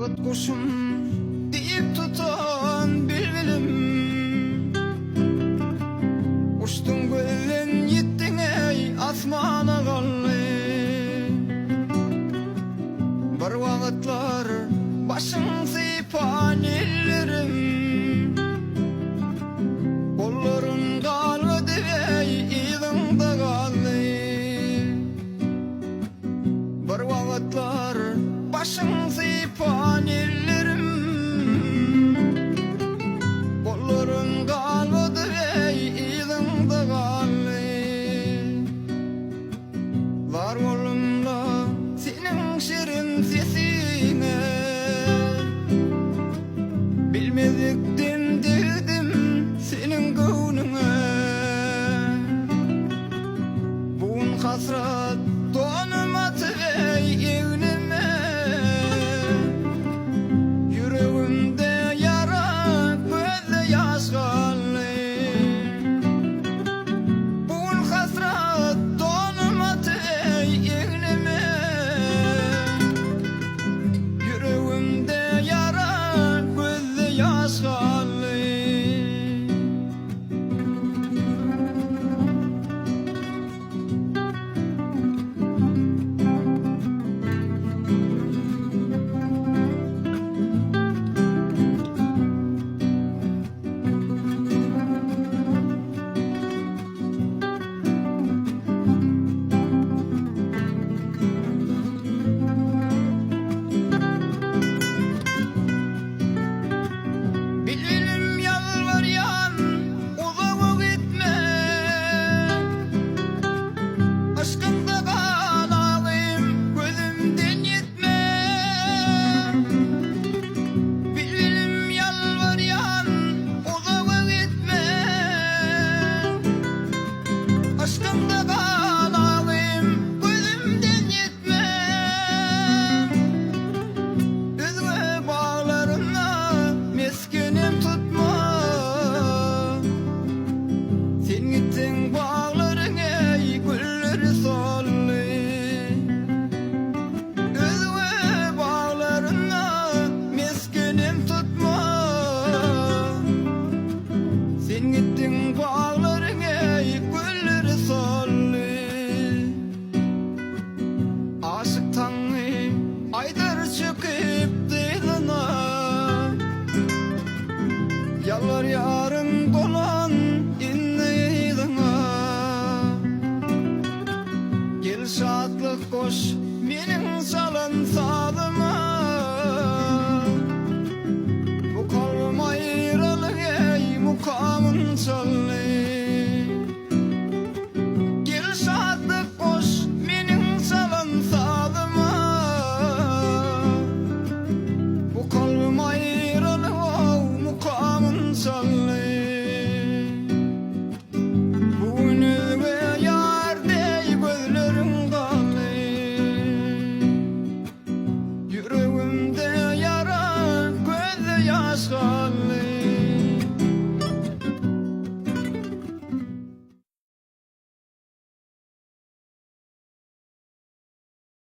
Bağıt kuşum deyip tutan bilbilim, uçtun göllen yettin ey asmana galli. Bir vakitlar başın sıypan ellerim, kolların kalmadı ey idinde galli. Bir vakitlar başın sıypan ellerim, kolların kalmadı ey idinde galli. Var kolumda senin şirin sesine, bilmedikten dedim senin gönlüne. Bugün hasret donmadı ey evnime, yüreğimde yara gözde yaş kaldı. Bugün hasret donmadı ey evnime, yüreğimde yara gözde yaş kaldı. Bilbilim yalvaryan uzağa gitme, aşkında kalayım gözümden yetme. Bilbilim yalvaryan uzağa gitme, aşkında kalayım gözümden yetme. Üzme bağlarına meskenim tutma, sen gittin bağların ey gülleri sollu. Üzme bağlarına meskenim tutma, sen gittin bağların ey gülleri sollu. Aşık Tanrı aydır çıkıp dildina, yalvar yarın dolan inneydina. Gel şadlık koş menin çalan sadıma, bu kalbim ayrılık ey mukamın çalı. Gel şadlık koş menin çalan sadıma, bu kalbim ayrılık ey mukamın çalı. Bugün üzme yar dey gözlerin kallı, yüreğimde yara gözde yaş kallı.